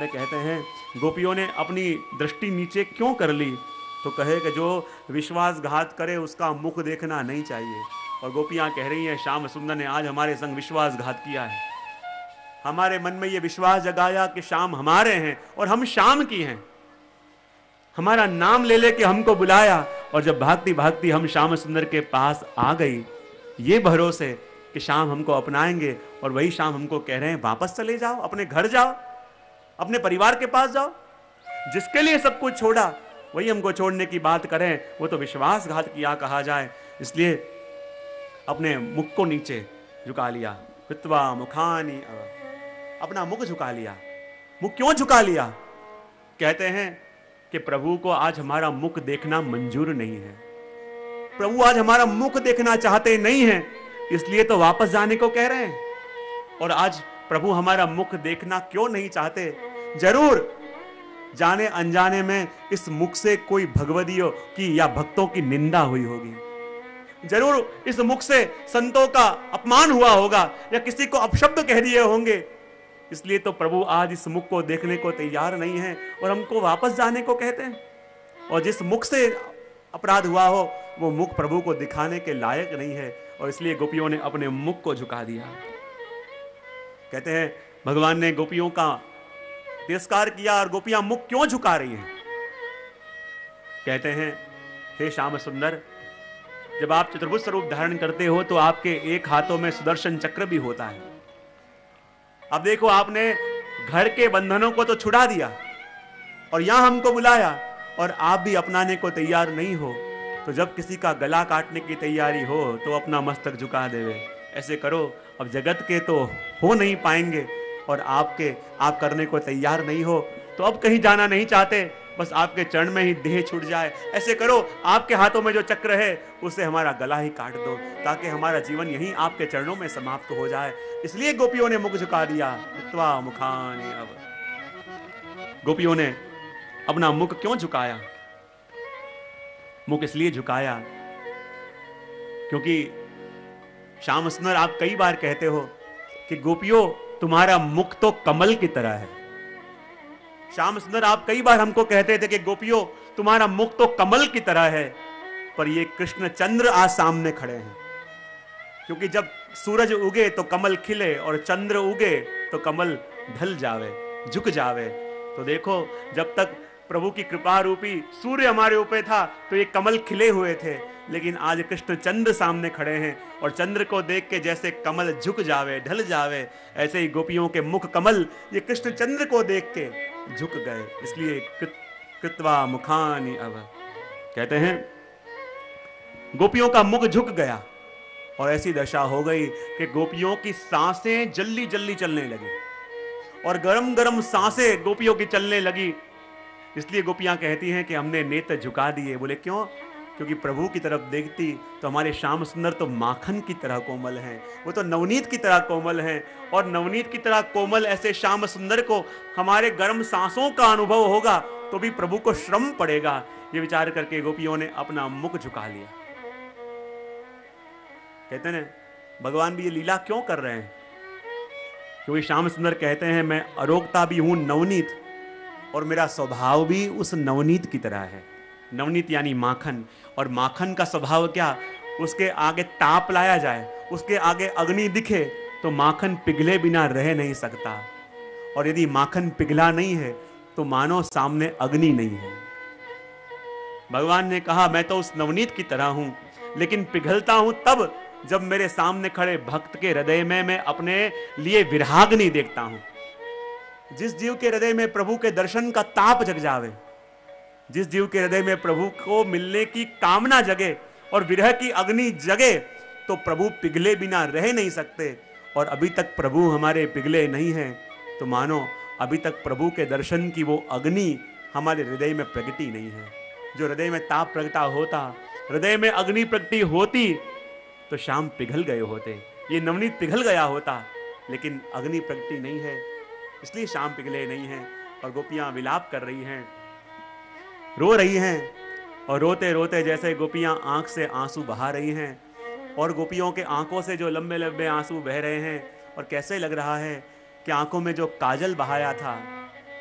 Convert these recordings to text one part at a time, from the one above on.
अरे कहते हैं गोपियों ने अपनी दृष्टि नीचे क्यों कर ली, तो कहे कि जो विश्वासघात करे उसका मुख देखना नहीं चाहिए। और गोपियां कह रही हैं श्याम सुंदर ने आज हमारे संग विश्वासघात किया है, हमारे मन में ये विश्वास जगाया कि श्याम हमारे हैं और हम श्याम की हैं, हमारा नाम ले लेके हमको बुलाया, और जब भागती भागती हम श्याम सुंदर के पास आ गई, ये भरोसे कि श्याम हमको अपनाएंगे, और वही श्याम हमको कह रहे हैं वापस चले जाओ, अपने घर जाओ, अपने परिवार के पास जाओ। जिसके लिए सब कुछ छोड़ा वही हमको छोड़ने की बात करें, वो तो विश्वासघात किया कहा जाए। इसलिए अपने मुख को नीचे झुका लिया, कृत्वा मुखानि, अपना मुख झुका लिया। मुख क्यों झुका लिया? कहते हैं कि प्रभु को आज हमारा मुख देखना मंजूर नहीं है, प्रभु आज हमारा मुख देखना चाहते नहीं है, इसलिए तो वापस जाने को कह रहे हैं। और आज प्रभु हमारा मुख देखना क्यों नहीं चाहते? जरूर जाने अनजाने में इस मुख से कोई भगवदियों की या भक्तों की निंदा हुई होगी, जरूर इस मुख से संतों का अपमान हुआ होगा या किसी को अपशब्द कह दिए होंगे। इसलिए तो प्रभु आज इस मुख को देखने को तैयार नहीं है और हमको वापस जाने को कहते हैं। और जिस मुख से अपराध हुआ हो वो मुख प्रभु को दिखाने के लायक नहीं है, और इसलिए गोपियों ने अपने मुख को झुका दिया। कहते हैं भगवान ने गोपियों का तिरस्कार किया और गोपियां मुख क्यों झुका रही हैं? कहते हैं हे श्याम सुंदर, जब आप चतुर्भुज स्वरूप धारण करते हो तो आपके एक हाथों में सुदर्शन चक्र भी होता है। अब देखो आपने घर के बंधनों को तो छुड़ा दिया और यहां हमको बुलाया, और आप भी अपनाने को तैयार नहीं हो, तो जब किसी का गला काटने की तैयारी हो तो अपना मस्तक झुका देवे। ऐसे करो, अब जगत के तो हो नहीं पाएंगे और आप करने को तैयार नहीं हो, तो अब कहीं जाना नहीं चाहते, बस आपके चरण में ही देह छूट जाए। ऐसे करो, आपके हाथों में जो चक्र है उससे हमारा गला ही काट दो, ताकि हमारा जीवन यहीं आपके चरणों में समाप्त हो जाए। इसलिए गोपियों ने मुख झुका दिया, कृत्वा मुखानि। अब गोपियों ने अपना मुख क्यों झुकाया? मुख इसलिए झुकाया क्योंकि श्याम सुंदर आप कई बार कहते हो कि गोपियों तुम्हारा मुख तो कमल की तरह है। श्याम सुंदर आप कई बार हमको कहते थे कि गोपियों तुम्हारा मुख तो कमल की तरह है, पर ये कृष्ण चंद्र आज सामने खड़े हैं। क्योंकि जब सूरज उगे तो कमल खिले और चंद्र उगे तो कमल ढल जावे, झुक जावे। तो देखो, जब तक प्रभु की कृपा रूपी सूर्य हमारे ऊपर था तो ये कमल खिले हुए थे, लेकिन आज कृष्ण चंद्र सामने खड़े हैं और चंद्र को देख के जैसे कमल झुक जावे, ढल जावे, ऐसे ही गोपियों के मुख कमल ये कृष्ण चंद्र को देख के झुक गए। इसलिए कृत्वा मुखानि। अब कहते हैं गोपियों का मुख झुक गया और ऐसी दशा हो गई कि गोपियों की सांसें जल्दी जल्दी चलने लगी और गरम गरम सांसें गोपियों की चलने लगी। इसलिए गोपियां कहती हैं कि हमने नेत्र झुका दिए। बोले क्यों? क्योंकि प्रभु की तरफ देखती तो हमारे श्याम सुंदर तो माखन की तरह कोमल हैं, वो तो नवनीत की तरह कोमल हैं, और नवनीत की तरह कोमल ऐसे श्याम सुंदर को हमारे गर्म सांसों का अनुभव होगा तो भी प्रभु को श्रम पड़ेगा। ये विचार करके गोपियों ने अपना मुख झुका लिया। कहते हैं भगवान भी ये लीला क्यों कर रहे हैं? क्योंकि श्याम सुंदर कहते हैं मैं अरोगता भी हूं नवनीत, और मेरा स्वभाव भी उस नवनीत की तरह है। नवनीत यानी माखन, और माखन का स्वभाव क्या? उसके आगे ताप लाया जाए, उसके आगे अग्नि दिखे तो माखन पिघले बिना रह नहीं सकता, और यदि माखन पिघला नहीं है तो मानो सामने अग्नि नहीं है। भगवान ने कहा मैं तो उस नवनीत की तरह हूं, लेकिन पिघलता हूं तब जब मेरे सामने खड़े भक्त के हृदय में मैं अपने लिए विराग्नि देखता हूं। जिस जीव के हृदय में प्रभु के दर्शन का ताप जग जावे, जिस जीव के हृदय में प्रभु को मिलने की कामना जगे और विरह की अग्नि जगे, तो प्रभु पिघले बिना रह नहीं सकते। और अभी तक प्रभु हमारे पिघले नहीं हैं, तो मानो अभी तक प्रभु के दर्शन की वो अग्नि हमारे हृदय में प्रगटी नहीं है। जो हृदय में ताप प्रगटा होता, हृदय में अग्नि प्रगटी होती, तो शाम पिघल गए होते, ये नवनीत पिघल गया होता, लेकिन अग्नि प्रगटी नहीं है, इसलिए शाम पिघले नहीं है। और गोपियां विलाप कर रही हैं, रो रही हैं, और रोते रोते जैसे गोपियां आंख से आंसू बहा रही हैं, और गोपियों के आंखों से जो लंबे लंबे आंसू बह रहे हैं, और कैसे लग रहा है कि आंखों में जो काजल बहाया था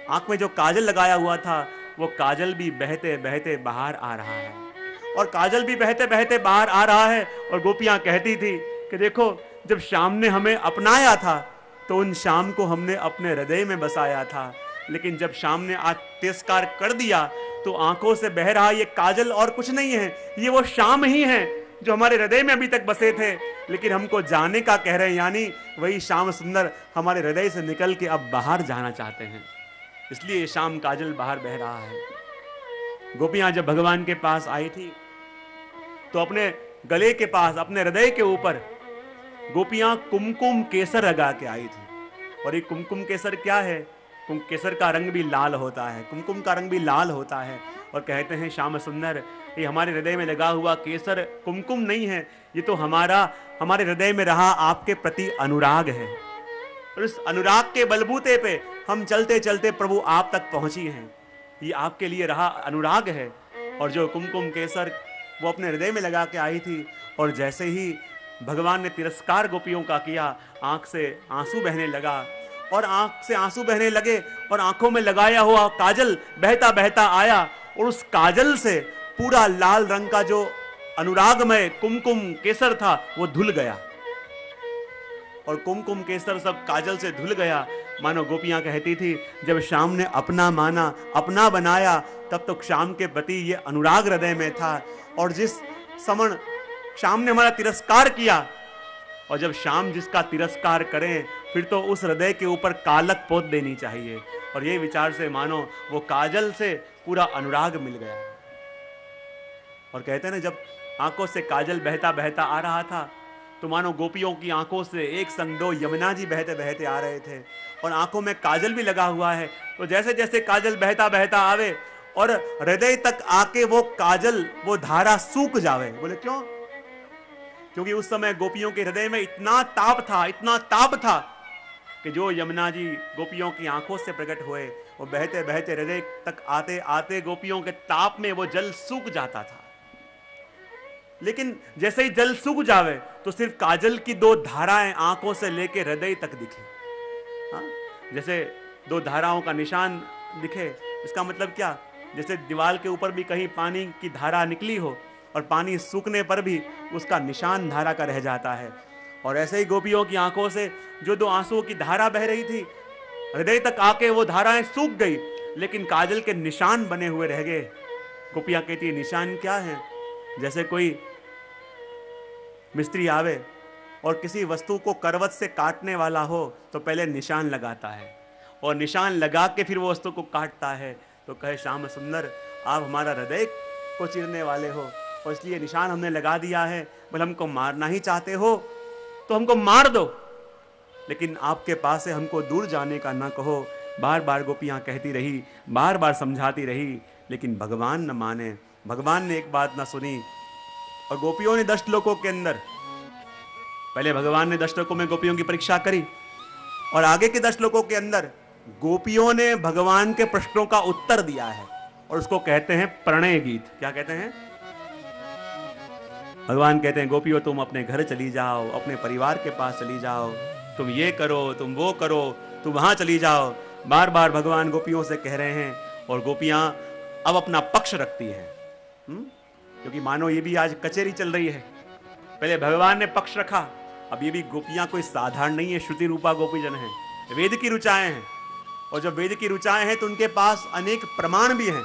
आंख में जो काजल लगाया हुआ था वो काजल भी बहते बहते बाहर आ रहा है, और काजल भी बहते बहते बाहर आ रहा है। और गोपियां कहती थी कि देखो, जब श्याम ने हमें अपनाया था तो उन श्याम को हमने अपने हृदय में बसाया था, लेकिन जब श्याम ने आज तिरस्कार कर दिया तो आंखों से बह रहा ये काजल और कुछ नहीं है, ये वो श्याम ही है जो हमारे हृदय में अभी तक बसे थे, लेकिन हमको जाने का कह रहे हैं, यानी वही श्याम सुंदर हमारे हृदय से निकल के अब बाहर जाना चाहते हैं, इसलिए श्याम काजल बाहर बह रहा है। गोपियां जब भगवान के पास आई थी तो अपने गले के पास, अपने हृदय के ऊपर गोपियां कुमकुम केसर लगा के आई थी। और ये कुमकुम केसर क्या है? केसर का रंग भी लाल होता है, कुमकुम का रंग भी लाल होता है। और कहते हैं श्याम सुंदर, ये हमारे हृदय में लगा हुआ केसर कुमकुम नहीं है, ये तो हमारे हृदय में रहा आपके प्रति अनुराग है। और इस अनुराग के बलबूते पे हम चलते चलते प्रभु आप तक पहुंची हैं, ये आपके लिए रहा अनुराग है। और जो कुमकुम केसर वो अपने हृदय में लगा के आई थी, और जैसे ही भगवान ने तिरस्कार गोपियों का किया, आंख से आंसू बहने लगा, और आंख से आंसू बहने लगे, और आंखों में लगाया हुआ काजल बहता बहता आया, और उस काजल से पूरा लाल रंग का जो अनुरागमय कुमकुम केसर था वो धुल गया, और कुमकुम केसर सब काजल से धुल गया। मानो गोपियां कहती थी, जब श्याम ने अपना माना, अपना बनाया, तब तो श्याम के प्रति ये अनुराग हृदय में था। और जिस समय श्याम ने हमारा तिरस्कार किया, और जब श्याम जिसका तिरस्कार करें फिर तो उस हृदय के ऊपर कालक पोत देनी चाहिए। और ये विचार से मानो वो काजल से पूरा अनुराग मिल गया। और कहते हैं ना, जब आंखों से काजल बहता बहता आ रहा था तो मानो गोपियों की आंखों से एक संग दो यमुना जी बहते बहते आ रहे थे, और आंखों में काजल भी लगा हुआ है। तो जैसे जैसे काजल बहता बहता आवे और हृदय तक आके वो काजल, वो धारा सूख जावे। बोले क्यों? क्योंकि उस समय गोपियों के हृदय में इतना ताप था, इतना ताप था कि जो यमुना जी गोपियों की आंखों से प्रकट हुए, वो बहते बहते हृदय तक आते आते गोपियों के ताप में वो जल सूख जाता था। लेकिन जैसे ही जल सूख जावे तो सिर्फ काजल की दो धाराएं आंखों से लेके हृदय तक दिखे। हाँ, जैसे दो धाराओं का निशान दिखे, इसका मतलब क्या? जैसे दीवार के ऊपर भी कहीं पानी की धारा निकली हो और पानी सूखने पर भी उसका निशान धारा का रह जाता है, और ऐसे ही गोपियों की आंखों से जो दो आंसुओं की धारा बह रही थी, हृदय तक आके वो धाराएं सूख गई, लेकिन काजल के निशान बने हुए रह गए। गोपियां कहती है, निशान क्या है? जैसे कोई मिस्त्री आवे और किसी वस्तु को करवट से काटने वाला हो तो पहले निशान लगाता है, और निशान लगा के फिर वो वस्तु को काटता है। तो कहे श्याम सुंदर, आप हमारा हृदय को चीरने वाले हो, और इसलिए निशान हमने लगा दिया है। बोले हमको मारना ही चाहते हो तो हमको मार दो, लेकिन आपके पास से हमको दूर जाने का ना कहो। बार बार गोपियां कहती रही, बार बार समझाती रही, लेकिन भगवान न माने। भगवान ने एक बात ना सुनी, और गोपियों ने 10 श्लोकों के अंदर, पहले भगवान ने 10 श्लोकों में गोपियों की परीक्षा करी, और आगे के 10 श्लोकों के अंदर गोपियों ने भगवान के प्रश्नों का उत्तर दिया है, और उसको कहते हैं प्रणय गीत। क्या कहते हैं? भगवान कहते हैं, गोपियों तुम अपने घर चली जाओ, अपने परिवार के पास चली जाओ, तुम ये करो, तुम वो करो, तुम वहां चली जाओ। बार बार भगवान गोपियों से कह रहे हैं, और गोपियां अब अपना पक्ष रखती हैं, क्योंकि मानो ये भी आज कचेरी चल रही है। पहले भगवान ने पक्ष रखा, अब ये भी गोपियां कोई साधारण नहीं है, श्रुति रूपा गोपीजन है, वेद की रुचाएं हैं, और जब वेद की रुचाएं हैं तो उनके पास अनेक प्रमाण भी हैं,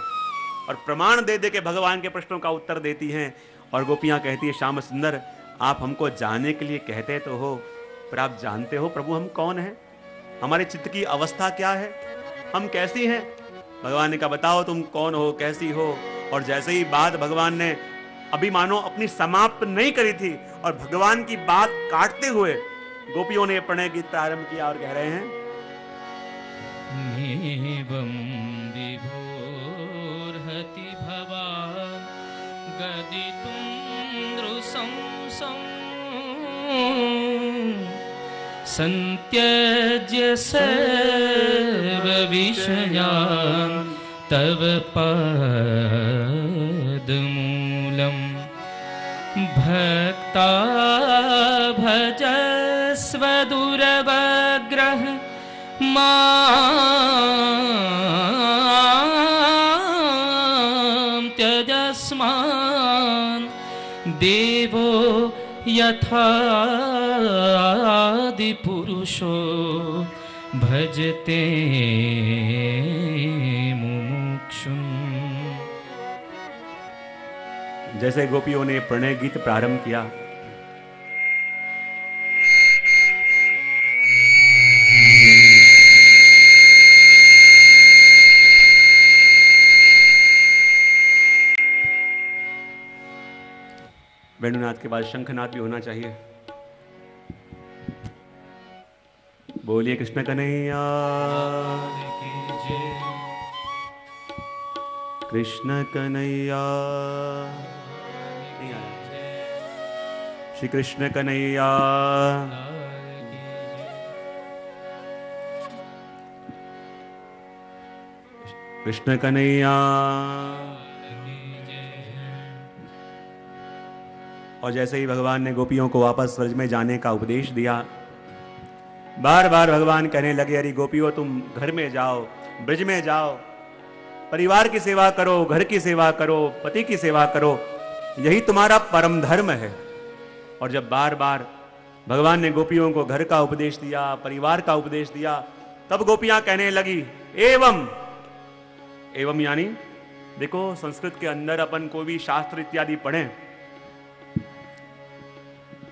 और प्रमाण दे दे के भगवान के प्रश्नों का उत्तर देती हैं। और गोपियां कहती है, श्याम सुंदर, आप हमको जानने के लिए कहते तो हो, पर आप जानते हो प्रभु हम कौन हैं, हमारे चित्त की अवस्था क्या है, हम कैसी हैं? भगवान ने कहा, बताओ तुम कौन हो, कैसी हो। और जैसे ही बात भगवान ने अभी मानो अपनी समाप्त नहीं करी थी, और भगवान की बात काटते हुए गोपियों ने प्रणय गीत प्रारंभ किया, और कह रहे हैं, एवं विभोर्हति भवान् गदितुं नृशंसं संत्यज्य सर्वविषयान् तव पदमूलम् भक्ता भजस्व दुरवग्रह मां युष्मान् देवो यथादिपुरुषो भजते मुमुक्षुम्। जैसे गोपियों ने प्रणय गीत प्रारंभ किया, वेणुनाथ के बाद शंखनाद भी होना चाहिए। बोलिए कृष्ण कन्हैया, कृष्ण कन्हैया, श्री कृष्ण कन्हैया, कृष्ण कन्हैया। और जैसे ही भगवान ने गोपियों को वापस व्रज में जाने का उपदेश दिया, बार बार भगवान कहने लगे, अरे गोपियों तुम घर में जाओ, ब्रज में जाओ, परिवार की सेवा करो, घर की सेवा करो, पति की सेवा करो, यही तुम्हारा परम धर्म है। और जब बार बार भगवान ने गोपियों को घर का उपदेश दिया, परिवार का उपदेश दिया, तब गोपियां कहने लगी एवं। एवं यानी देखो, संस्कृत के अंदर अपन कोई भी शास्त्र इत्यादि पढ़ें,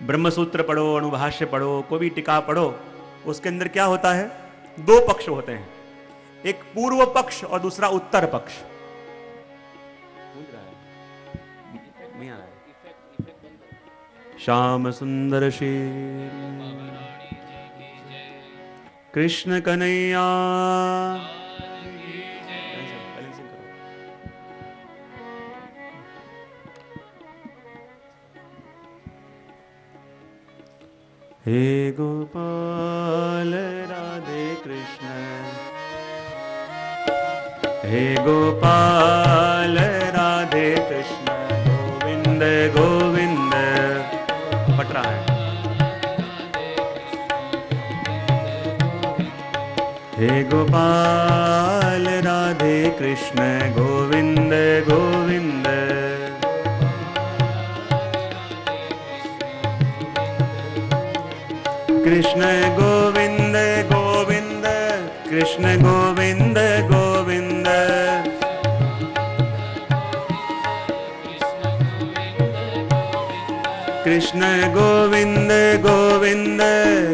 ब्रह्मसूत्र पढ़ो, अणुभाष्य पढ़ो, कोई भी टीका पढ़ो, उसके अंदर क्या होता है, दो पक्ष होते हैं, एक पूर्व पक्ष और दूसरा उत्तर पक्ष। नहीं आ रहा है। श्याम सुंदर श्री कृष्ण कन्हैया। हे गोपाल राधे कृष्ण, हे गोपाल राधे कृष्ण, गोविंद गोविंद। पट रहा है। हे गोपाल राधे कृष्ण, गोविंद गोविंद। कृष्ण गोविंद गोविंद, कृष्ण गोविंद गोविंद। कृष्ण गोविंद गोविंद,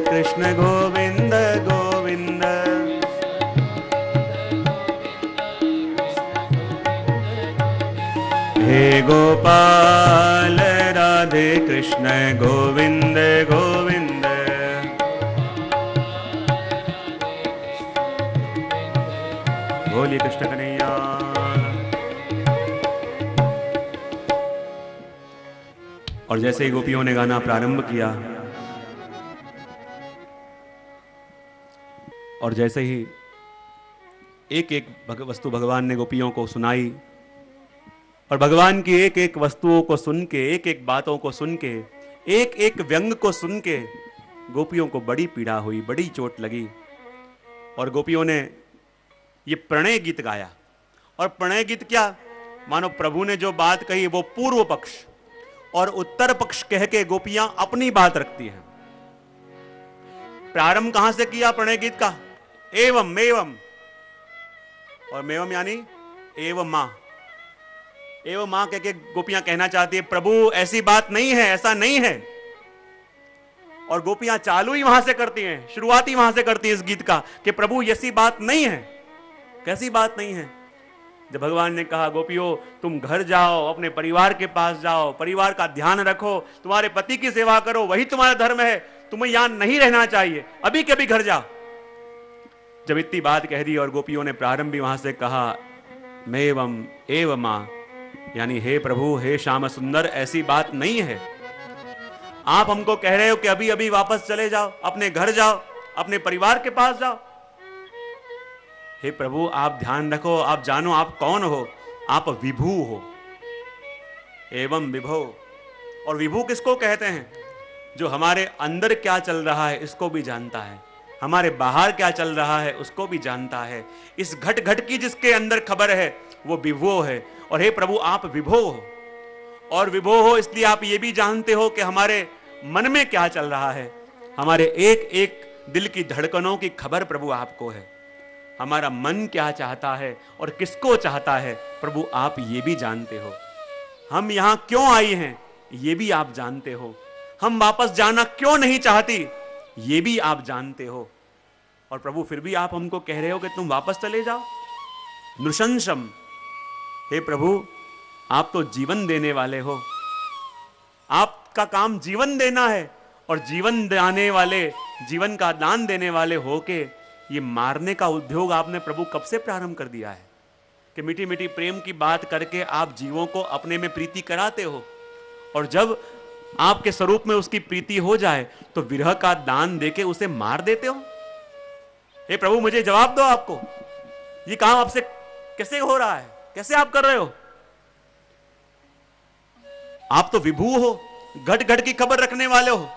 कृष्ण गोविंद गोविंद। हे गोपाल राधे कृष्ण, गोविंद गोविंद। बोलिए कृष्ण कन्हैया। और जैसे ही गोपियों ने गाना प्रारंभ किया, और जैसे ही एक एक वस्तु भगवान ने गोपियों को सुनाई, और भगवान की एक एक वस्तुओं को सुन के, एक एक बातों को सुन के, एक एक व्यंग को सुन के गोपियों को बड़ी पीड़ा हुई, बड़ी चोट लगी। और गोपियों ने ये प्रणय गीत गाया। और प्रणय गीत क्या, मानो प्रभु ने जो बात कही वो पूर्व पक्ष और उत्तर पक्ष कह के गोपियां अपनी बात रखती हैं। प्रारंभ कहां से किया प्रणय गीत का, एवं एवं, और मेवम यानी एवं मां। एवं मां कह के गोपियां कहना चाहती है प्रभु ऐसी बात नहीं है, ऐसा नहीं है। और गोपियां चालू ही वहां से करती हैं, शुरुआती वहां से करती हैं इस गीत का कि प्रभु ऐसी बात नहीं है। कैसी बात नहीं है? जब भगवान ने कहा गोपियों तुम घर जाओ, अपने परिवार के पास जाओ, परिवार का ध्यान रखो, तुम्हारे पति की सेवा करो, वही तुम्हारा धर्म है, तुम्हें यहां नहीं रहना चाहिए, अभी के अभी घर जाओ। जब इतनी बात कह दी और गोपियों ने प्रारंभ भी वहां से कहा मेवम एवमा, यानी हे प्रभु, हे श्याम सुंदर, ऐसी बात नहीं है। आप हमको कह रहे हो कि अभी अभी वापस चले जाओ, अपने घर जाओ, अपने परिवार के पास जाओ। हे प्रभु आप ध्यान रखो, आप जानो आप कौन हो, आप विभू हो। एवं विभो, और विभू किसको कहते हैं? जो हमारे अंदर क्या चल रहा है इसको भी जानता है, हमारे बाहर क्या चल रहा है उसको भी जानता है। इस घट घट की जिसके अंदर खबर है वो विभो है। और हे प्रभु आप विभो हो, और विभो हो इसलिए आप ये भी जानते हो कि हमारे मन में क्या चल रहा है। हमारे एक एक दिल की धड़कनों की खबर प्रभु आपको है। हमारा मन क्या चाहता है और किसको चाहता है प्रभु आप ये भी जानते हो। हम यहां क्यों आई हैं ये भी आप जानते हो। हम वापस जाना क्यों नहीं चाहती ये भी आप जानते हो। और प्रभु फिर भी आप हमको कह रहे हो कि तुम वापस चले जाओ। नृशंसम, हे प्रभु आप तो जीवन देने वाले हो, आपका काम जीवन देना है, और जीवन देने वाले, जीवन का दान देने वाले होके ये मारने का उद्योग आपने प्रभु कब से प्रारंभ कर दिया है कि मीठी मीठी प्रेम की बात करके आप जीवों को अपने में प्रीति कराते हो, और जब आपके स्वरूप में उसकी प्रीति हो जाए तो विरह का दान देके उसे मार देते हो। हे प्रभु मुझे जवाब दो, आपको ये काम आपसे कैसे हो रहा है, कैसे आप कर रहे हो? आप तो विभू हो, घट घट की खबर रखने वाले हो,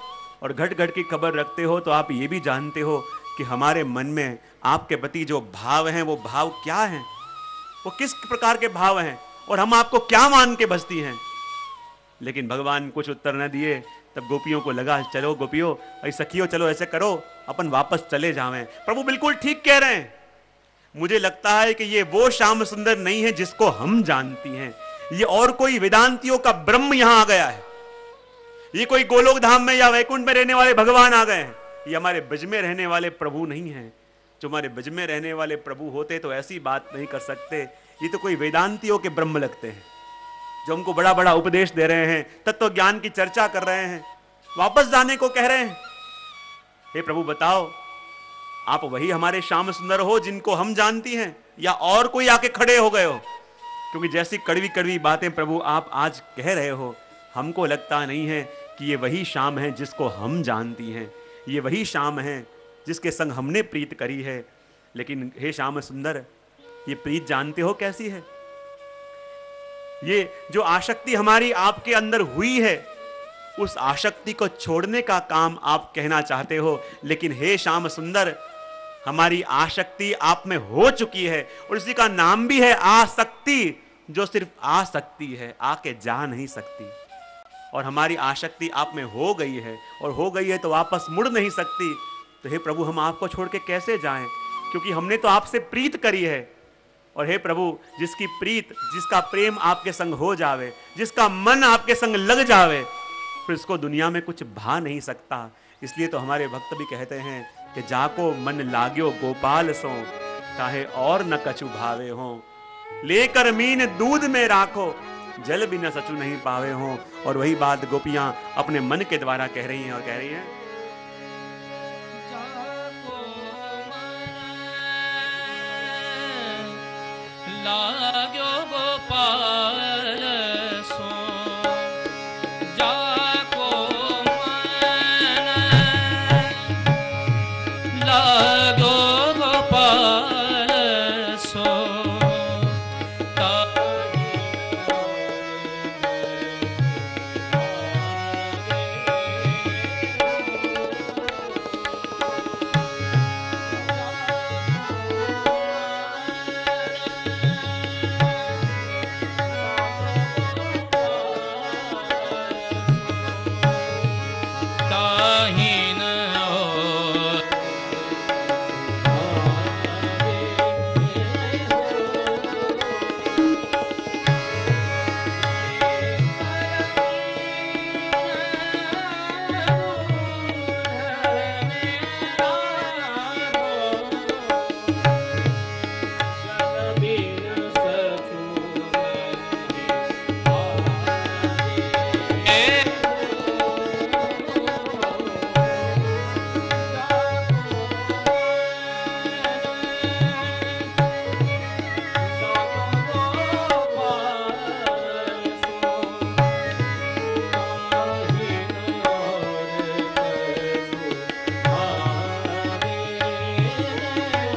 और घट घट की खबर रखते हो तो आप ये भी जानते हो कि हमारे मन में आपके प्रति जो भाव हैं वो भाव क्या हैं, वो किस प्रकार के भाव हैं, और हम आपको क्या मान के बसती हैं। लेकिन भगवान कुछ उत्तर न दिए। तब गोपियों को लगा चलो गोपियों, अरे सखियों चलो ऐसे करो अपन वापस चले जावें। प्रभु बिल्कुल ठीक कह रहे हैं। मुझे लगता है कि ये वो श्याम सुंदर नहीं है जिसको हम जानती हैं, ये और कोई वेदांतियों का ब्रह्म यहां आ गया है। ये कोई गोलोक धाम में या वैकुंठ में रहने वाले भगवान आ गए हैं। ये हमारे ब्रज में रहने वाले प्रभु नहीं हैं। जो हमारे ब्रज में रहने वाले प्रभु होते तो ऐसी बात नहीं कर सकते। ये तो कोई वेदांतियों के ब्रह्म लगते हैं जो हमको बड़ा बड़ा उपदेश दे रहे हैं, तत्व ज्ञान की चर्चा कर रहे हैं, वापस जाने को कह रहे हैं। हे प्रभु बताओ, आप वही हमारे श्याम सुंदर हो जिनको हम जानती हैं, या और कोई आके खड़े हो गए हो? क्योंकि जैसी कड़वी कड़वी बातें प्रभु आप आज कह रहे हो, हमको लगता नहीं है कि ये वही श्याम है जिसको हम जानती हैं, ये वही श्याम है जिसके संग हमने प्रीत करी है। लेकिन हे श्याम सुंदर, ये प्रीत जानते हो कैसी है? ये जो आसक्ति हमारी आपके अंदर हुई है, उस आसक्ति को छोड़ने का काम आप कहना चाहते हो। लेकिन हे श्याम सुंदर, हमारी आसक्ति आप में हो चुकी है, और इसी का नाम भी है आसक्ति, जो सिर्फ आ सकती है, आके जा नहीं सकती। और हमारी आसक्ति आप में हो गई है, और हो गई है तो वापस मुड़ नहीं सकती। तो हे प्रभु हम आपको छोड़ के कैसे जाएं, क्योंकि हमने तो आपसे प्रीत करी है। और हे प्रभु जिसकी प्रीत, जिसका प्रेम आपके संग हो जावे, जिसका मन आपके संग लग जावे, फिर इसको दुनिया में कुछ भा नहीं सकता। इसलिए तो हमारे भक्त भी कहते हैं कि जाको मन लाग्यो गोपाल सो, काहे और न कछु भावे हो, लेकर मीन दूध में राखो, जल भी न सचु नहीं पावे हो। और वही बात गोपियां अपने मन के द्वारा कह रही हैं, और कह रही हैं लाग्यो गोपाल सो, जाको मन लाग्यो गोपाल सो,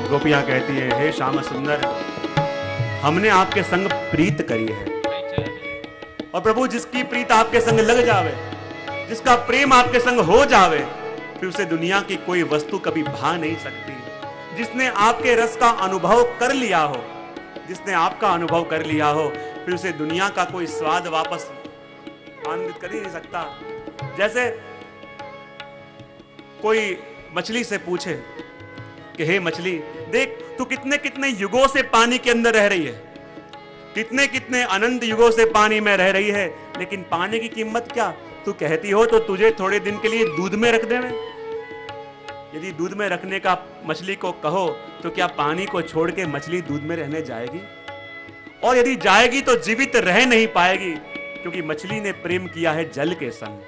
गोपियां कहती हैं हे श्याम सुंदर, हमने आपके संग प्रीत करी है। और प्रभु जिसकी प्रीत आपके संग लग जावे, जिसका प्रेम आपके संग हो जावे, फिर उसे दुनिया की कोई वस्तु कभी भा नहीं सकती। जिसने आपके रस का अनुभव कर लिया हो, जिसने आपका अनुभव कर लिया हो, फिर उसे दुनिया का कोई स्वाद वापस आनंदित कर ही नहीं सकता। जैसे कोई मछली से पूछे कि हे मछली, देख तू कितने कितने युगों से पानी के अंदर रह रही है, कितने कितने अनंत युगों से पानी में रह रही है, लेकिन पानी की कीमत क्या? तू कहती हो तो तुझे थोड़े दिन के लिए दूध में रख दे। यदि दूध में रखने का मछली को कहो तो क्या पानी को छोड़ के मछली दूध में रहने जाएगी? और यदि जाएगी तो जीवित रह नहीं पाएगी, क्योंकि मछली ने प्रेम किया है जल के संग,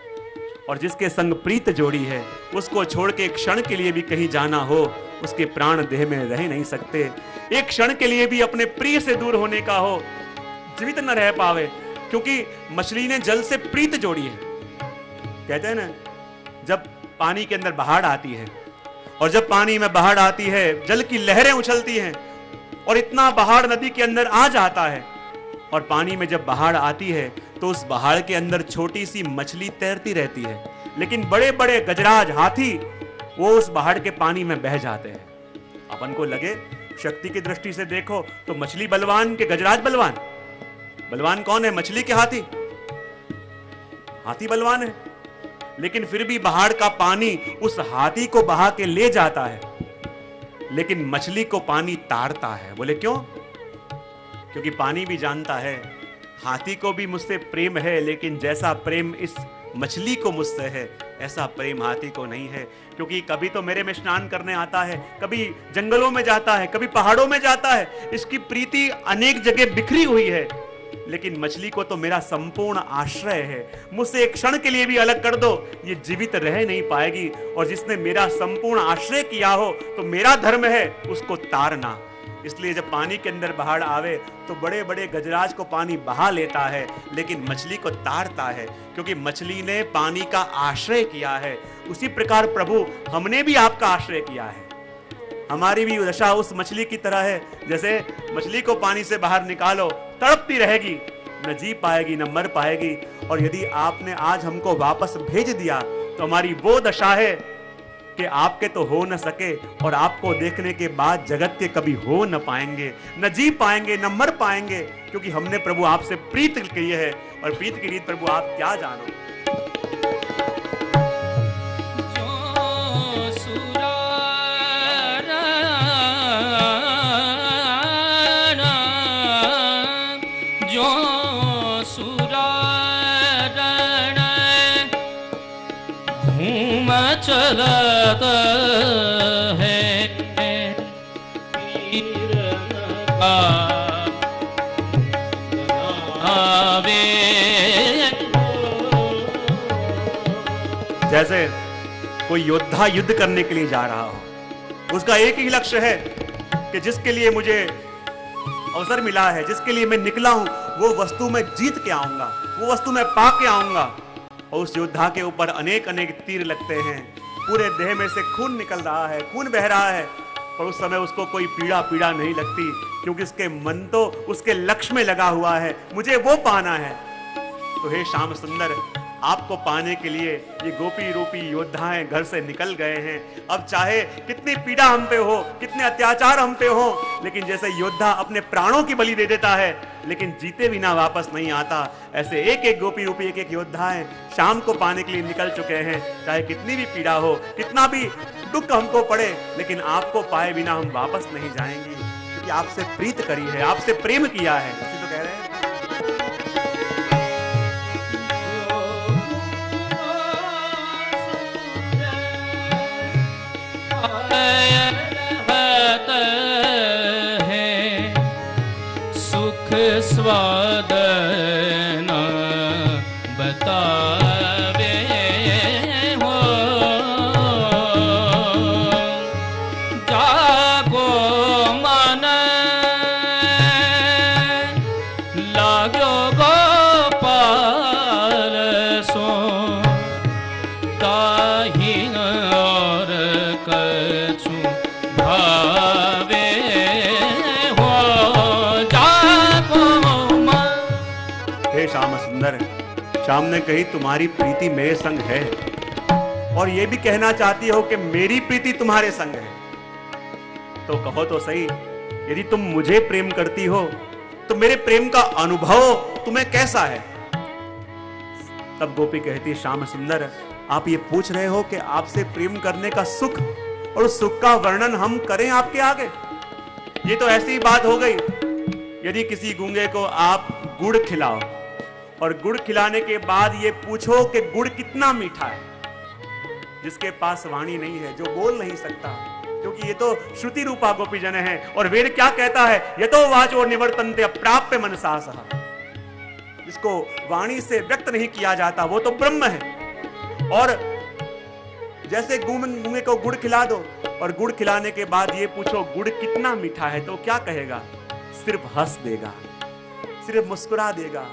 और जिसके संग प्रीत जोड़ी है उसको छोड़ के एक क्षण के लिए भी कहीं जाना हो, उसके प्राण देह में रह नहीं सकते। एक क्षण के लिए भी अपने प्रिय से दूर होने का हो, जीवित न रह पावे, क्योंकि मछली ने जल से प्रीत जोड़ी है। कहते हैं ना, जब पानी के अंदर बाढ़ आती है, और जब पानी में बाढ़ आती है, जल की लहरें उछलती हैं, और इतना बाढ़ नदी के अंदर आ जाता है, और पानी में जब बाढ़ आती है तो उस बाढ़ के अंदर छोटी सी मछली तैरती रहती है, लेकिन बड़े बड़े गजराज हाथी वो उस बाढ़ के पानी में बह जाते हैं। अपन को लगे शक्ति की दृष्टि से देखो तो मछली बलवान के गजराज बलवान? बलवान कौन है, मछली के हाथी? हाथी बलवान है, लेकिन फिर भी बाढ़ का पानी उस हाथी को बहा के ले जाता है, लेकिन मछली को पानी ताड़ता है। बोले क्यों? क्योंकि पानी भी जानता है हाथी को भी मुझसे प्रेम है, लेकिन जैसा प्रेम इस मछली को मुझसे है ऐसा प्रेम हाथी को नहीं है। क्योंकि कभी तो मेरे में स्नान करने आता है, कभी जंगलों में जाता है, कभी पहाड़ों में जाता है, इसकी प्रीति अनेक जगह बिखरी हुई है, लेकिन मछली को तो मेरा संपूर्ण आश्रय है। मुझसे एक क्षण के लिए भी अलग कर दो, ये जीवित रह नहीं पाएगी। और जिसने मेरा संपूर्ण आश्रय किया हो तो मेरा धर्म है उसको तारना। इसलिए जब पानी के अंदर बाढ़ आवे तो बड़े बड़े गजराज को पानी बहा लेता है, लेकिन मछली को तारता है, क्योंकि मछली ने पानी का आश्रय किया है। उसी प्रकार प्रभु हमने भी आपका आश्रय किया है। हमारी भी दशा उस मछली की तरह है, जैसे मछली को पानी से बाहर निकालो तड़पती रहेगी, न जी पाएगी न मर पाएगी। और यदि आपने आज हमको वापस भेज दिया तो हमारी वो दशा है कि आपके तो हो न सके, और आपको देखने के बाद जगत के कभी हो न पाएंगे, न जी पाएंगे न मर पाएंगे, क्योंकि हमने प्रभु आपसे प्रीत की है। और प्रीत की रीत प्रभु आप क्या जानो। चलत है जैसे कोई योद्धा युद्ध करने के लिए जा रहा हो, उसका एक ही लक्ष्य है कि जिसके लिए मुझे अवसर मिला है, जिसके लिए मैं निकला हूं, वो वस्तु मैं जीत के आऊंगा, वो वस्तु मैं पा के आऊंगा। और उस योद्धा के ऊपर अनेक अनेक तीर लगते हैं, पूरे देह में से खून निकल रहा है, खून बह रहा है, पर उस समय उसको कोई पीड़ा नहीं लगती, क्योंकि उसके मन तो उसके लक्ष्य में लगा हुआ है, मुझे वो पाना है। तो हे श्याम सुंदर, आपको पाने के लिए ये गोपी रूपी योद्धाएं घर से निकल गए हैं। अब चाहे कितनी पीड़ा हम पे हो, कितने अत्याचार हम पे हो, लेकिन जैसे योद्धा अपने प्राणों की बलि दे देता है लेकिन जीते बिना वापस नहीं आता, ऐसे एक एक गोपी रूपी एक एक योद्धाएं शाम को पाने के लिए निकल चुके हैं। चाहे कितनी भी पीड़ा हो, कितना भी दुख हमको पड़े, लेकिन आपको पाए बिना हम वापस नहीं जाएंगे, क्योंकि आपसे प्रीत करी है, आपसे प्रेम किया है। इसी तो कह रहे हैं। सुख स्वाद न बतावे हो, जागो मन लाग्यो गोपाल सो, ताहि और कछु भावे हो, जागो मन। हे श्याम सुंदर, श्याम ने कही तुम्हारी प्रीति मेरे संग है, और ये भी कहना चाहती हो कि मेरी प्रीति तुम्हारे संग है। तो कहो तो सही, यदि तुम मुझे प्रेम करती हो तो मेरे प्रेम का अनुभव तुम्हें कैसा है? तब गोपी कहती, श्याम सुंदर, आप ये पूछ रहे हो कि आपसे प्रेम करने का सुख और उस सुख का वर्णन हम करें आपके आगे? ये तो ऐसी ही बात हो गई, यदि किसी गूंगे को आप गुड़ खिलाओ और गुड़ खिलाने के बाद ये पूछो कि गुड़ कितना मीठा है, जिसके पास वाणी नहीं है, जो बोल नहीं सकता, क्योंकि ये तो श्रुति रूपा गोपी जन है। और वेद क्या कहता है? यतो वाचो निवर्तन्ते अप्राप्य मनसा सह, जिसको वाणी से व्यक्त नहीं किया जाता वो तो ब्रह्म है। और जैसे गूंगे को गुड़ खिला दो और गुड़ खिलाने के बाद ये पूछो गुड़ कितना मीठा है, तो क्या कहेगा? सिर्फ हंस देगा, सिर्फ मुस्कुरा देगा,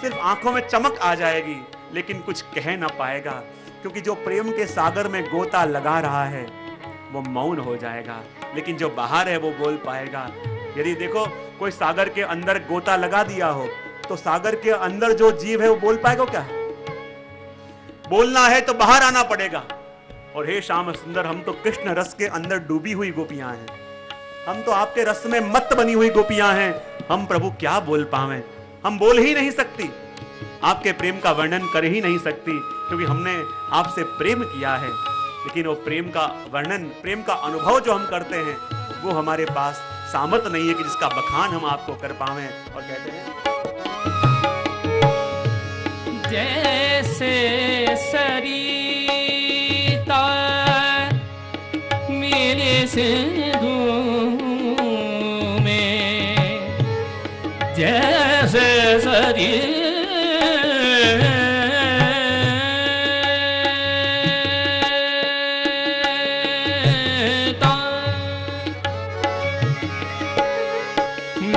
सिर्फ आंखों में चमक आ जाएगी, लेकिन कुछ कह ना पाएगा, क्योंकि जो प्रेम के सागर में गोता लगा रहा है वो मौन हो जाएगा, लेकिन जो बाहर है वो बोल पाएगा। यदि देखो कोई सागर के अंदर गोता लगा दिया हो तो सागर के अंदर जो जीव है वो बोल पाएगा क्या? बोलना है तो बाहर आना पड़ेगा। और हे श्याम सुंदर, हम तो कृष्ण रस के अंदर डूबी हुई गोपियां हैं, हम तो आपके रस में मत बनी हुई गोपियां हैं, हम प्रभु क्या बोल पावे? हम बोल ही नहीं सकती, आपके प्रेम का वर्णन कर ही नहीं सकती, क्योंकि हमने आपसे प्रेम किया है, लेकिन वो प्रेम का वर्णन, प्रेम का अनुभव जो हम करते हैं वो हमारे पास सामर्थ्य नहीं है कि जिसका बखान हम आपको कर पावें। और कहते हैं, जैसे सरिता मेरे सिंधु में, जैसे सरिता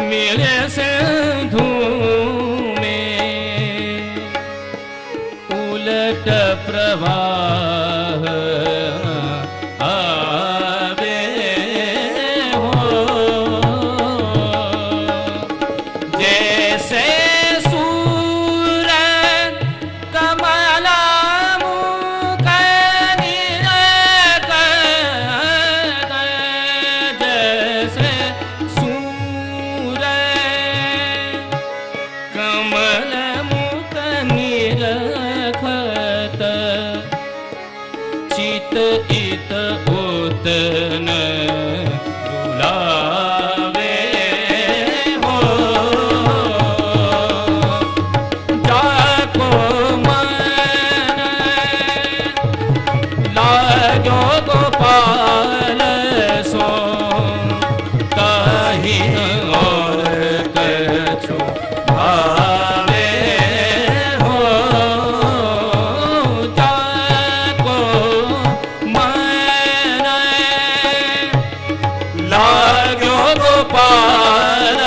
मेरे सिंधु में उलट प्रवाह आवे हो, जैसे सूरज कमला मुख निरकर, जैसे कमल मुख निरखत, चित इत उतन रुलावे हो, जाको मन लागो गोपाल सो, ताहि और कछु भावे हो, जाको मन लागो गोपाल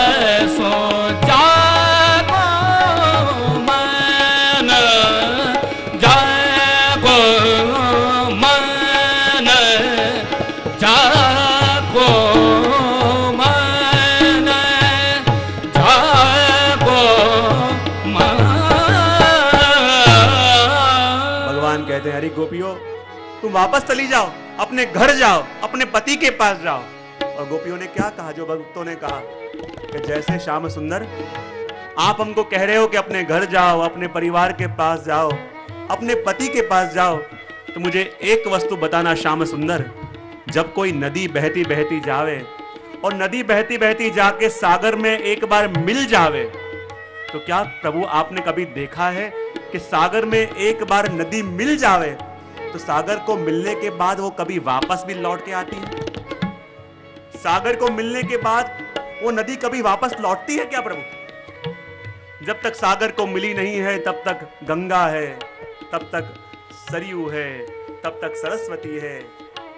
सो, जाको मन, जाको मन, जाको मन, जाको मन। भगवान कहते हैं, अरे गोपियों, तुम वापस चली जाओ, अपने घर जाओ, अपने पति के पास जाओ। और गोपियों ने क्या कहा? जो भक्तों ने कहा कि जैसे श्याम सुंदर, आप हमको कह रहे हो कि अपने घर जाओ, अपने परिवार के पास जाओ, अपने पति के पास जाओ, तो मुझे एक वस्तु बताना श्याम सुंदर, जब कोई नदी बहती बहती जावे और नदी बहती बहती जाके सागर में एक बार मिल जावे, तो क्या प्रभु आपने कभी देखा है कि सागर में एक बार नदी मिल जावे तो सागर को मिलने के बाद वो कभी वापस भी लौट के आती है? सागर को मिलने के बाद वो नदी कभी वापस लौटती है क्या प्रभु? जब तक सागर को मिली नहीं है तब तक गंगा है, तब तक सरयू है, तब तक सरस्वती है,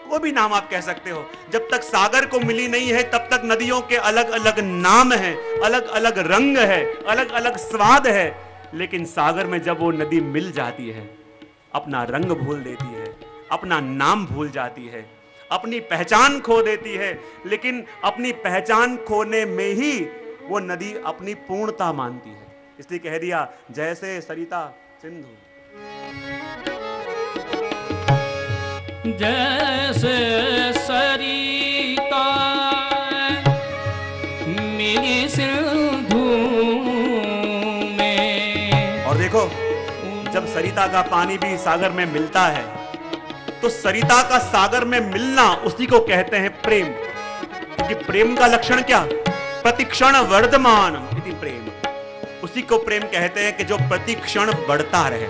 वो भी नाम आप कह सकते हो। जब तक सागर को मिली नहीं है तब तक नदियों के अलग अलग नाम हैं, अलग अलग रंग है, अलग अलग स्वाद है, लेकिन सागर में जब वो नदी मिल जाती है अपना रंग भूल देती है, अपना नाम भूल जाती है, अपनी पहचान खो देती है। लेकिन अपनी पहचान खोने में ही वो नदी अपनी पूर्णता मानती है, इसलिए कह दिया जैसे सरिता सिंधु। जैसे सरिता मेरी सिंधु सरिता का पानी भी सागर में मिलता है, तो सरिता का सागर में मिलना उसी को कहते हैं प्रेम। क्योंकि प्रेम का लक्षण क्या? प्रतिक्षण वर्धमान इति प्रेम। उसी को प्रेम कहते हैं कि जो प्रतिक्षण बढ़ता रहे।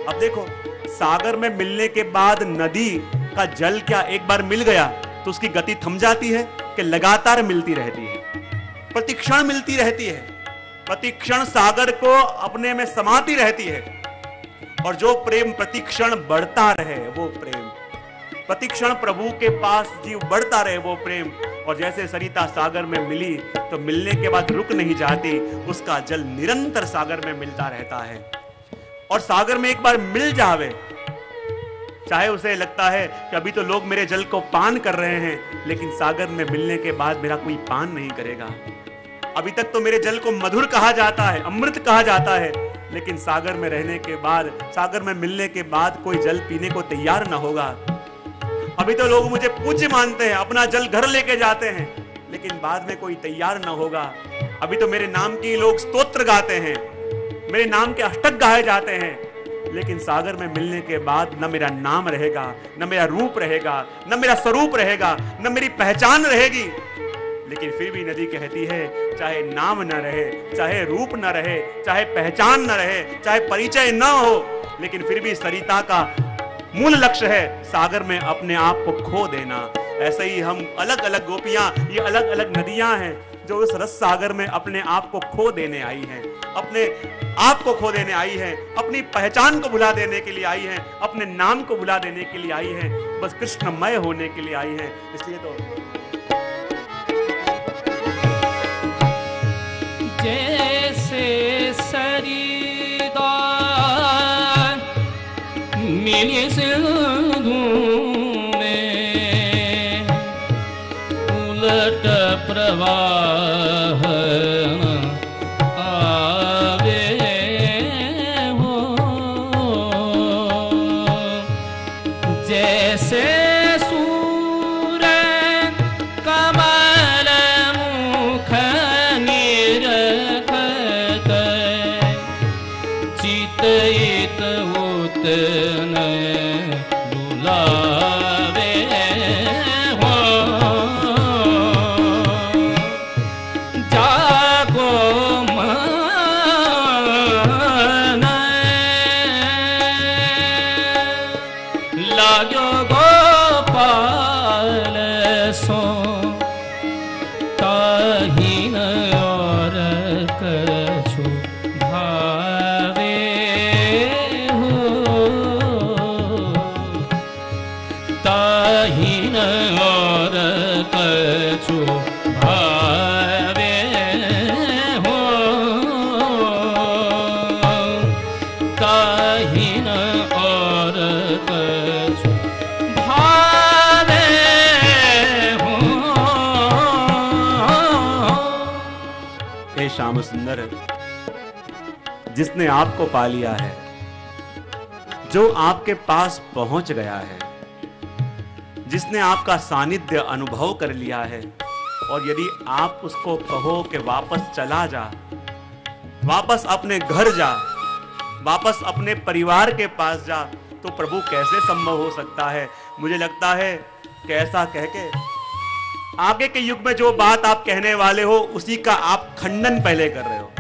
अब देखो, सागर में मिलने के बाद नदी का जल क्या एक बार मिल गया तो उसकी गति थम जाती है कि लगातार मिलती रहती है, प्रतिक्षण मिलती रहती है, प्रतिक्षण सागर को अपने में समाती रहती है। और जो प्रेम प्रतिक्षण बढ़ता रहे वो प्रेम, प्रतिक्षण प्रभु के पास जीव बढ़ता रहे वो प्रेम। और जैसे सरिता सागर में मिली तो मिलने के बाद रुक नहीं जाती, उसका जल निरंतर सागर में मिलता रहता है। और सागर में एक बार मिल जावे, चाहे उसे लगता है कि अभी तो लोग मेरे जल को पान कर रहे हैं, लेकिन सागर में मिलने के बाद मेरा कोई पान नहीं करेगा। अभी तक तो मेरे जल को मधुर कहा जाता है, अमृत कहा जाता है, लेकिन सागर में रहने के बाद, सागर में मिलने के बाद कोई जल पीने को तैयार ना होगा। अभी तो लोग मुझे पूज्य मानते हैं, अपना जल घर लेके जाते हैं, लेकिन बाद में कोई तैयार ना होगा। अभी तो मेरे नाम की लोग स्तोत्र गाते हैं, मेरे नाम के अष्टक गाए जाते हैं, लेकिन सागर में मिलने के बाद न मेरा नाम रहेगा, न मेरा रूप रहेगा, न मेरा स्वरूप रहेगा, न मेरी पहचान रहेगी। लेकिन फिर भी नदी कहती है, चाहे नाम न रहे, चाहे रूप न रहे, चाहे पहचान न रहे, चाहे परिचय न हो, लेकिन फिर भी सरिता का मूल लक्ष्य है सागर में अपने आप को खो देना। ऐसे ही हम अलग अलग गोपियां, ये अलग अलग नदियां हैं जो उस रस सागर में अपने आप को खो देने आई हैं, अपने आप को खो देने आई हैं, अपनी पहचान को भुला देने के लिए आई हैं, अपने नाम को भुला देने के लिए आई हैं, बस कृष्णमय होने के लिए आई हैं। इसलिए तो जैसे सरिता मिली सिंधु में उलट प्रवाह आवे हो, जैसे सूर्य कमल मुख निरखत चितईत उतन बुलावे हो, जागो मन लाग्यो गोपाल सो ताहिन और कछु भावे हो, ताहिन और कछु भावे हो, ताहिन और कछु भावे हो। हे श्याम सुंदर, जिसने आपको पा लिया है, जो आपके पास पहुंच गया है, जिसने आपका सानिध्य अनुभव कर लिया है, और यदि आप उसको कहो कि वापस चला जा, वापस अपने घर जा, वापस अपने परिवार के पास जा, तो प्रभु कैसे संभव हो सकता है? मुझे लगता है कैसा कह के आगे के युग में जो बात आप कहने वाले हो उसी का आप खंडन पहले कर रहे हो।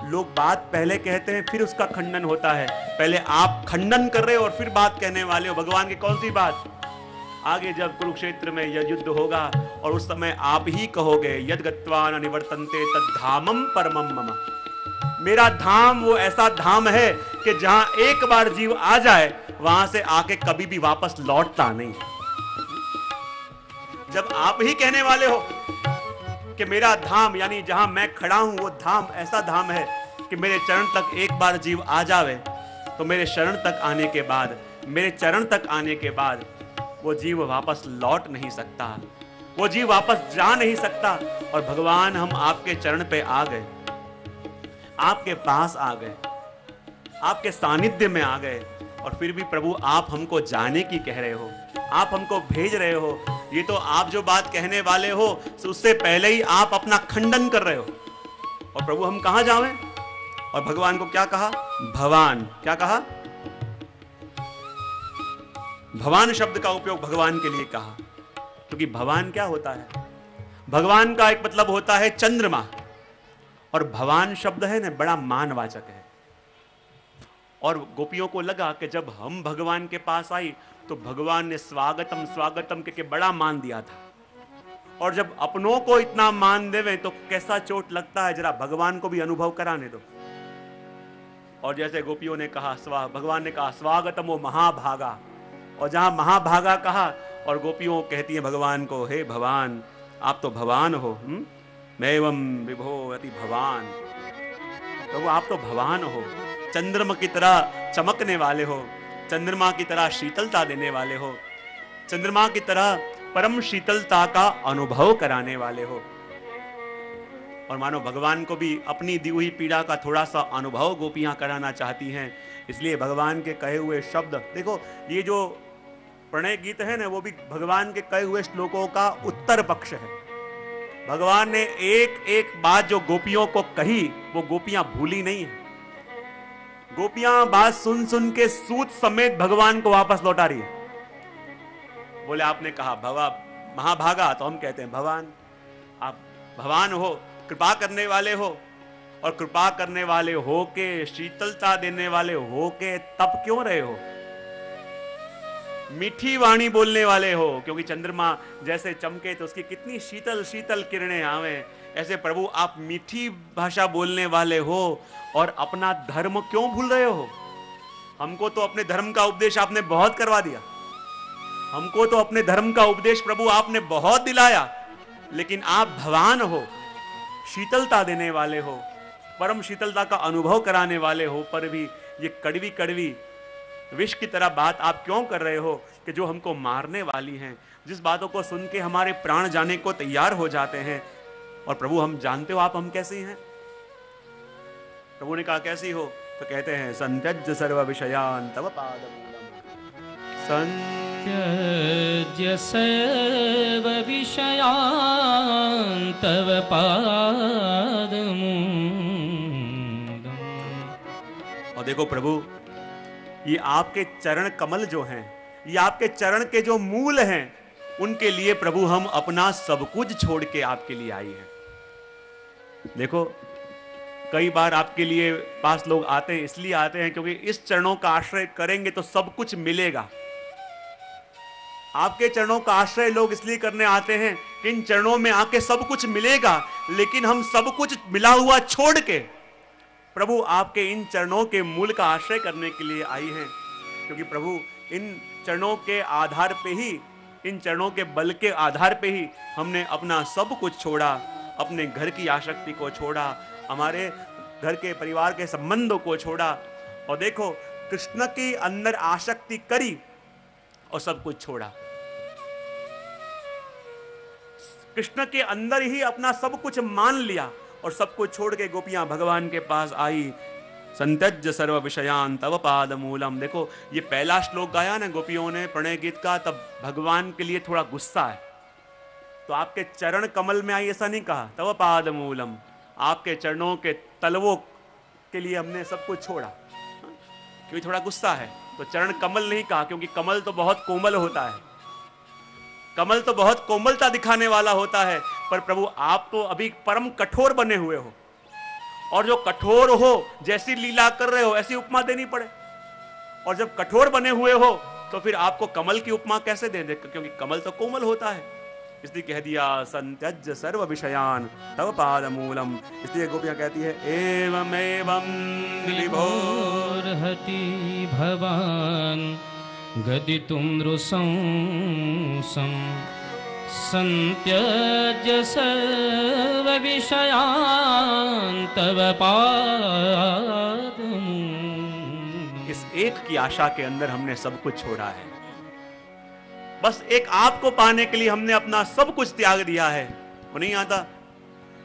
लोग बात पहले कहते हैं फिर उसका खंडन होता है, पहले आप खंडन कर रहे हो और फिर बात कहने वाले हो। भगवान की कौन सी बात? आगे जब कुरुक्षेत्र में यह युद्ध होगा और उस समय आप ही कहोगे, यद गत्वा न निवर्तन्ते तद धामम परमम मम। मेरा धाम वो ऐसा धाम है कि जहां एक बार जीव आ जाए वहां से आके कभी भी वापस लौटता नहीं। जब आप ही कहने वाले हो कि मेरा धाम यानी जहां मैं खड़ा हूं वो धाम ऐसा धाम है कि मेरे चरण तक एक बार जीव आ जावे तो मेरे शरण तक आने के बाद, मेरे चरण तक आने के बाद वो जीव वापस लौट नहीं सकता, वो जीव वापस जा नहीं सकता। और भगवान हम आपके चरण पे आ गए, आपके पास आ गए, आपके सानिध्य में आ गए, और फिर भी प्रभु आप हमको जाने की कह रहे हो, आप हमको भेज रहे हो। ये तो आप जो बात कहने वाले हो उससे पहले ही आप अपना खंडन कर रहे हो। और प्रभु हम कहां जावें? और भगवान को क्या कहा? भवान। क्या कहा? भवान शब्द का उपयोग भगवान के लिए कहा, क्योंकि भवान क्या होता है? भगवान का एक मतलब होता है चंद्रमा, और भवान शब्द है ना बड़ा मानवाचक है। और गोपियों को लगा कि जब हम भगवान के पास आई तो भगवान ने स्वागतम स्वागतम के बड़ा मान दिया था, और जब अपनों को इतना मान देवे तो कैसा चोट लगता है, जरा भगवान को भी अनुभव कराने दो। और जैसे गोपियों ने कहा भगवान ने कहा स्वागतम वो महाभागा, और जहां महाभागा कहा और गोपियों कहती हैं भगवान को, हे भगवान आप तो भगवान हो, मैवम विभो अति भगवान, तो वो आप तो भगवान हो, चंद्रमा की तरह चमकने वाले हो, चंद्रमा की तरह शीतलता देने वाले हो, चंद्रमा की तरह परम शीतलता का अनुभव कराने वाले हो। और मानो भगवान को भी अपनी दी हुई पीड़ा का थोड़ा सा अनुभव गोपियां कराना चाहती हैं, इसलिए भगवान के कहे हुए शब्द देखो, ये जो प्रणय गीत है ना वो भी भगवान के कहे हुए श्लोकों का उत्तर पक्ष है। भगवान ने एक एक बात जो गोपियों को कही वो गोपियां भूली नहीं है। गोपियां बात सुन सुन के सूत समेत भगवान को वापस लौटा रही है। बोले आपने कहा महाभागा, तो हम कहते हैं भगवान, आप भगवान हो, कृपा करने वाले हो, और कृपा करने वाले हो के शीतलता देने वाले हो के तप क्यों रहे हो? मीठी वाणी बोलने वाले हो, क्योंकि चंद्रमा जैसे चमके तो उसकी कितनी शीतल शीतल किरणें आवे, ऐसे प्रभु आप मीठी भाषा बोलने वाले हो, और अपना धर्म क्यों भूल रहे हो? हमको तो अपने धर्म का उपदेश आपने बहुत करवा दिया, हमको तो अपने धर्म का उपदेश प्रभु आपने बहुत दिलाया, लेकिन आप भगवान हो, शीतलता देने वाले हो, परम शीतलता का अनुभव कराने वाले हो, पर भी ये कड़वी कड़वी विष की तरह बात आप क्यों कर रहे हो कि जो हमको मारने वाली हैं, जिस बातों को सुन के हमारे प्राण जाने को तैयार हो जाते हैं। और प्रभु हम जानते हो आप हम कैसे हैं। प्रभु ने कहा कैसी हो, तो कहते हैं संत्यज्य सर्व विषयान तव पादमूलम, संत्यज्य सर्व विषयान तव पादमूलम। और देखो प्रभु, ये आपके चरण कमल जो हैं, ये आपके चरण के जो मूल हैं, उनके लिए प्रभु हम अपना सब कुछ छोड़ के आपके लिए आई हैं। देखो कई बार आपके लिए पास लोग आते हैं, इसलिए आते हैं क्योंकि इस चरणों का आश्रय करेंगे तो सब कुछ मिलेगा। आपके चरणों का आश्रय लोग इसलिए करने आते हैं कि इन चरणों में आके सब कुछ मिलेगा, लेकिन हम सब कुछ मिला हुआ छोड़ के प्रभु आपके इन चरणों के मूल का आश्रय करने के लिए आई हैं। क्योंकि प्रभु इन चरणों के आधार पे ही, इन चरणों के बल के आधार पे ही हमने अपना सब कुछ छोड़ा, अपने घर की आसक्ति को छोड़ा, हमारे घर के परिवार के संबंधों को छोड़ा, और देखो कृष्ण के अंदर आसक्ति करी और सब कुछ छोड़ा। कृष्ण के अंदर ही अपना सब कुछ मान लिया और सब कुछ छोड़ के गोपियां भगवान के पास आई। संत्यज्य सर्व विषयान तव पादमूलम। देखो ये पहला श्लोक गाया ना गोपियों ने प्रणय गीत का, तब भगवान के लिए थोड़ा गुस्सा है, तो आपके चरण कमल में आई ऐसा नहीं कहा तव पादमूलम, आपके चरणों के तलवों के लिए हमने सब कुछ छोड़ा, क्योंकि थोड़ा गुस्सा है। तो चरण कमल नहीं कहा, क्योंकि कमल तो बहुत कोमल होता है, कमल तो बहुत कोमलता दिखाने वाला होता है, पर प्रभु आप तो अभी परम कठोर बने हुए हो, और जो कठोर हो जैसी लीला कर रहे हो ऐसी उपमा देनी पड़े, और जब कठोर बने हुए हो तो फिर आपको कमल की उपमा कैसे दे दे, क्योंकि कमल तो कोमल होता है। इसलिए कह दिया संत्यज्य सर्व विषयान तव पादमूलम। इसलिए गोपियां कहती है एवमेवं विभोर्हति भवान गदितुं नृशंसं संत्यज्य सर्व विषयान तव पादमूलम। इस एक की आशा के अंदर हमने सब कुछ छोड़ा है, बस एक आपको पाने के लिए हमने अपना सब कुछ त्याग दिया है। वो नहीं आता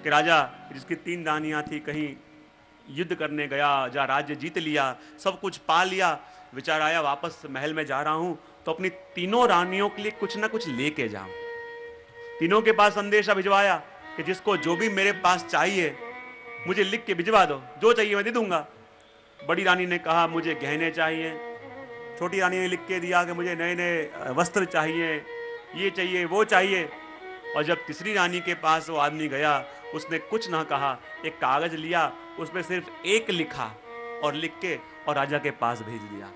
कि राजा जिसकी 3 रानियां थी कहीं युद्ध करने गया, जा राज्य जीत लिया, सब कुछ पा लिया, विचार आया वापस महल में जा रहा हूं तो अपनी 3 रानियों के लिए कुछ ना कुछ लेके जाऊं। तीनों के पास संदेशा भिजवाया कि जिसको जो भी मेरे पास चाहिए मुझे लिख के भिजवा दो, जो चाहिए मैं दे दूंगा। बड़ी रानी ने कहा मुझे गहने चाहिए। छोटी रानी ने लिख के दिया कि मुझे नए नए वस्त्र चाहिए, ये चाहिए वो चाहिए। और जब तीसरी रानी के पास वो आदमी गया, उसने कुछ ना कहा, एक कागज लिया, उसमें सिर्फ एक लिखा और लिख के और राजा के पास भेज दिया।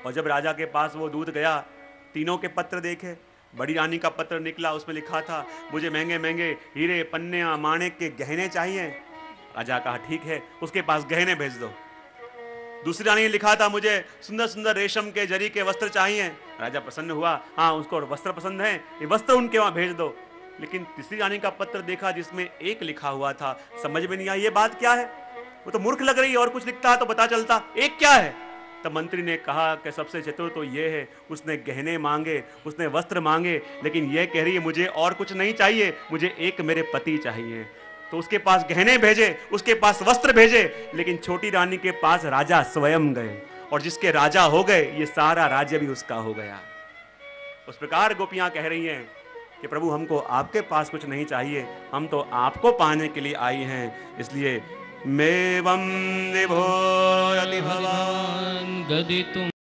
और जब राजा के पास वो दूत गया, तीनों के पत्र देखे। बड़ी रानी का पत्र निकला, उसमें लिखा था मुझे महंगे महंगे हीरे पन्ने माणिक के गहने चाहिए। राजा कहा ठीक है, उसके पास गहने भेज दो। दूसरी रानी ने लिखा था मुझे सुंदर सुंदर रेशम के जरी के वस्त्र चाहिए। राजा प्रसन्न हुआ, हाँ उसको वस्त्र पसंद है, ये वस्त्र उनके वहां भेज दो। लेकिन तीसरी रानी का पत्र देखा जिसमें एक लिखा हुआ था, समझ में नहीं आया ये बात क्या है। वो तो मूर्ख लग रही है, और कुछ लिखता है तो पता चलता, एक क्या है। तब मंत्री ने कहा कि सबसे चतुर तो ये है, उसने गहने मांगे, उसने वस्त्र मांगे, लेकिन ये कह रही है मुझे और कुछ नहीं चाहिए, मुझे एक मेरे पति चाहिए। तो उसके पास गहने भेजे, उसके पास वस्त्र भेजे, लेकिन छोटी रानी के पास राजा स्वयं गए, और जिसके राजा हो गए ये सारा राज्य भी उसका हो गया। उस प्रकार गोपियां कह रही हैं कि प्रभु हमको आपके पास कुछ नहीं चाहिए, हम तो आपको पाने के लिए आई हैं। इसलिए मेवं निभो गदितुम